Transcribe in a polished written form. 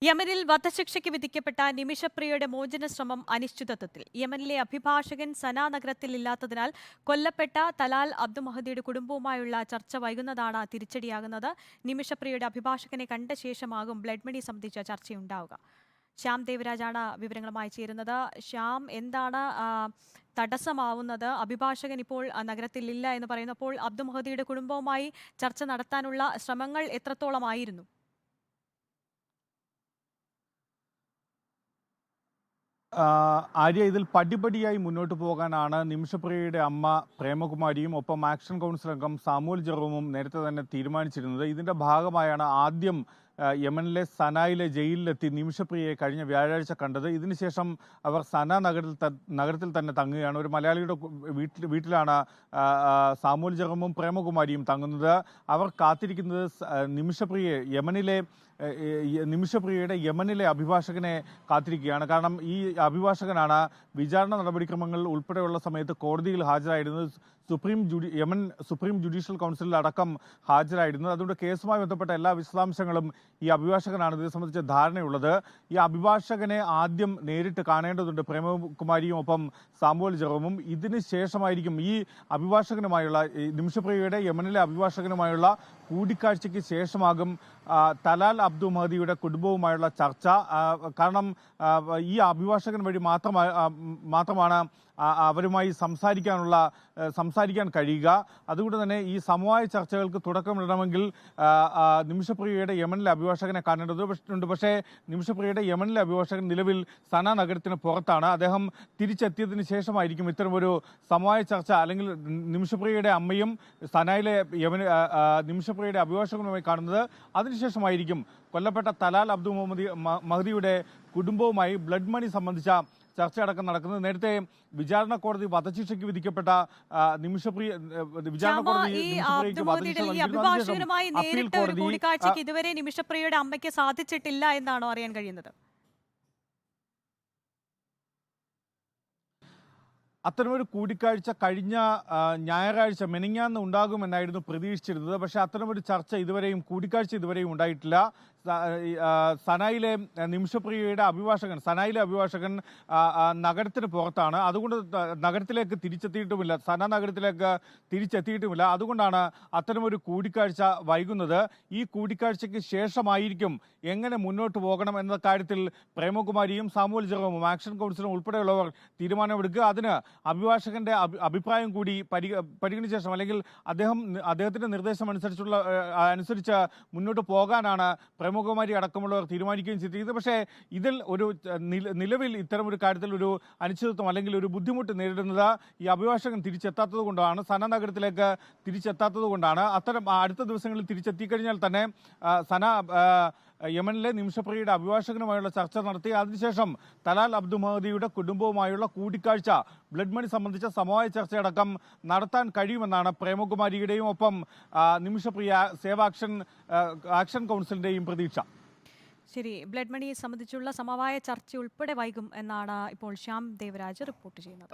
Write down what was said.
യമനിൽ വധശിക്ഷയ്ക്ക് വിധിക്കപ്പെട്ട നിമിഷപ്രിയയുടെ മോചന ശ്രമം അനിശ്ചിതത്വത്തിൽ. യമനിലെ അഭിഭാഷകൻ സന നഗരത്തിൽ ഇല്ലാത്തതിനാൽ കൊല്ലപ്പെട്ട തലാൽ അബ്ദുമഹദിയുടെ കുടുംബവുമായുള്ള ചർച്ച വൈകുന്നതാണ് തിരിച്ചടിയാകുന്നത്. നിമിഷപ്രിയയുടെ അഭിഭാഷകനെ കണ്ട ശേഷമാകും ബ്ലഡ് മണി സംബന്ധിച്ച ചർച്ചയുണ്ടാവുക. ശ്യാം ദേവരാജാണ് വിവരങ്ങളുമായി ചേരുന്നത്. ശ്യാം, എന്താണ് തടസ്സമാവുന്നത്? അഭിഭാഷകൻ ഇപ്പോൾ നഗരത്തിൽ ഇല്ല എന്ന് പറയുന്നപ്പോൾ അബ്ദുമഹദിയുടെ കുടുംബവുമായി ചർച്ച നടത്താനുള്ള ശ്രമങ്ങൾ എത്രത്തോളമായിരുന്നു? ആര്യ, ഇതിൽ പടിപടിയായി മുന്നോട്ട് പോകാനാണ് നിമിഷപ്രിയയുടെ അമ്മ പ്രേമകുമാരിയും ഒപ്പം ആക്ഷൻ കൗൺസിൽ അംഗം സാമുവൽ ജെറോമും നേരത്തെ തന്നെ തീരുമാനിച്ചിരുന്നത്. ഇതിന്റെ ഭാഗമായാണ് ആദ്യം യമനിലെ സനായിലെ ജയിലിലെത്തി നിമിഷപ്രിയയെ കഴിഞ്ഞ വ്യാഴാഴ്ച കണ്ടത്. ഇതിനുശേഷം അവർ സന നഗരത്തിൽ തന്നെ തങ്ങുകയാണ്. ഒരു മലയാളിയുടെ വീട്ടിലാണ് സാമുവൽ ജെറോമും പ്രേമകുമാരിയും തങ്ങുന്നത്. അവർ കാത്തിരിക്കുന്നത് നിമിഷപ്രിയയുടെ യമനിലെ അഭിഭാഷകനെ കാത്തിരിക്കുകയാണ്. കാരണം ഈ അഭിഭാഷകനാണ് വിചാരണ നടപടിക്രമങ്ങൾ ഉൾപ്പെടെയുള്ള സമയത്ത് കോടതിയിൽ ഹാജരായിരുന്നത്. യമൻ സുപ്രീം ജുഡീഷ്യൽ കൗൺസിലിൽ അടക്കം ഹാജരായിരുന്നത്. അതുകൊണ്ട് കേസുമായി ബന്ധപ്പെട്ട എല്ലാ വിശദാംശങ്ങളും ഈ അഭിഭാഷകനാണ് ഇത് സംബന്ധിച്ച ധാരണയുള്ളത്. ഈ അഭിഭാഷകനെ ആദ്യം നേരിട്ട് കാണേണ്ടതുണ്ട്, പ്രേമകുമാരിയും ഒപ്പം സാമുവൽ ജെറോമും. ഇതിന് ശേഷമായിരിക്കും ഈ അഭിഭാഷകനുമായുള്ള നിമിഷപ്രിയയുടെ യമനിലെ അഭിഭാഷകനുമായുള്ള കൂടിക്കാഴ്ചയ്ക്ക് ശേഷമാകും തലാൽ അബ്ദു മഹദിയുടെ കുടുംബവുമായുള്ള ചർച്ച. കാരണം ഈ അഭിഭാഷകൻ വഴി മാത്രമാണ് അവരുമായി സംസാരിക്കാൻ കഴിയുക. അതുകൊണ്ട് തന്നെ ഈ സമവായ ചർച്ചകൾക്ക് തുടക്കമിടണമെങ്കിൽ നിമിഷപ്രിയയുടെ യമനിലെ അഭിഭാഷകനെ കാണേണ്ടതുണ്ട്. പക്ഷേ നിമിഷപ്രിയയുടെ യമനിലെ അഭിഭാഷകൻ നിലവിൽ സന നഗരത്തിന് പുറത്താണ്. അദ്ദേഹം തിരിച്ചെത്തിയതിന് ശേഷമായിരിക്കും ഇത്തരമൊരു സമവായ ചർച്ച, അല്ലെങ്കിൽ നിമിഷപ്രിയയുടെ അമ്മയും സനയിലെ നിമിഷപ്രിയയുടെ അഭിഭാഷകനുമായി കാണുന്നത്. അതിനുശേഷമായിരിക്കും കൊല്ലപ്പെട്ട തലാൽ അബ്ദു മഹദിയുടെ കുടുംബവുമായി ബ്ലഡ് മണി സംബന്ധിച്ച ചർച്ചയടക്കം നടക്കുന്നത്. നേരത്തെ വിചാരണ കോടതി വധശിക്ഷയ്ക്ക് വിധിക്കപ്പെട്ട അഭിഭാഷകനുമായി നേരിട്ട് ഒരു കൂടിക്കാഴ്ചയ്ക്ക് ഇതുവരെ നിമിഷപ്രിയയുടെ അമ്മയ്ക്ക് സാധിച്ചിട്ടില്ല എന്നാണോ അറിയാൻ കഴിയുന്നത്? അത്തരമൊരു കൂടിക്കാഴ്ച കഴിഞ്ഞ ഞായറാഴ്ച മെനിഞ്ഞാന്ന് ഉണ്ടാകുമെന്നായിരുന്നു പ്രതീക്ഷിച്ചിരുന്നത്. പക്ഷേ അത്തരമൊരു കൂടിക്കാഴ്ച ഇതുവരെയും ഉണ്ടായിട്ടില്ല. സനായിലെ നിമിഷപ്രിയയുടെ സനായിലെ അഭിഭാഷകൻ നഗരത്തിന് പുറത്താണ്. അതുകൊണ്ട് നഗരത്തിലേക്ക് തിരിച്ചെത്തിയിട്ടുമില്ല. സന നഗരത്തിലേക്ക് തിരിച്ചെത്തിയിട്ടുമില്ല. അതുകൊണ്ടാണ് അത്തരമൊരു കൂടിക്കാഴ്ച വൈകുന്നത്. ഈ കൂടിക്കാഴ്ചയ്ക്ക് ശേഷമായിരിക്കും എങ്ങനെ മുന്നോട്ട് പോകണം എന്ന കാര്യത്തിൽ പ്രേമകുമാരിയും സാമുവൽ ജെറോമും ആക്ഷൻ കൗൺസിലും ഉൾപ്പെടെയുള്ളവർ തീരുമാനമെടുക്കുക. അതിന് അഭിഭാഷകന്റെ അഭിപ്രായം കൂടി പരിഗണിച്ച ശേഷം, അല്ലെങ്കിൽ അദ്ദേഹത്തിന്റെ നിർദ്ദേശം അനുസരിച്ച് മുന്നോട്ട് പോകാനാണ് പ്രേമകുമാരി അടക്കമുള്ളവർ തീരുമാനിക്കുകയും ചെയ്തിരിക്കുന്നത്. പക്ഷേ ഇതിൽ നിലവിൽ ഇത്തരമൊരു കാര്യത്തിൽ ഒരു അനിശ്ചിതത്വം അല്ലെങ്കിൽ ഒരു ബുദ്ധിമുട്ട് നേരിടുന്നത് ഈ അഭിഭാഷകൻ തിരിച്ചെത്താത്തത് കൊണ്ടാണ്, സന നഗരത്തിലേക്ക് തിരിച്ചെത്താത്തത് കൊണ്ടാണ്. അടുത്ത ദിവസങ്ങളിൽ തിരിച്ചെത്തിക്കഴിഞ്ഞാൽ തന്നെ യമനിലെ നിമിഷപ്രിയയുടെ അഭിഭാഷകനുമായുള്ള ചർച്ച നടത്തി അതിനുശേഷം തലാൽ അബ്ദു മഹദിയുടെ കുടുംബവുമായുള്ള കൂടിക്കാഴ്ച, ബ്ലഡ് മണി സംബന്ധിച്ച സമവായ ചർച്ചയടക്കം നടത്താൻ കഴിയുമെന്നാണ് പ്രേമകുമാരിയുടെയും ഒപ്പം നിമിഷപ്രിയ ആക്ഷൻ കൗൺസിലിന്റെയും പ്രതീക്ഷ. ശരി, ബ്ലഡ് മണി സംബന്ധിച്ചുള്ള സമവായ ചർച്ച ഉൾപ്പെടെ വൈകും എന്നാണ് ഇപ്പോൾ ശ്യാം ദേവരാജ് റിപ്പോർട്ട് ചെയ്യുന്നത്.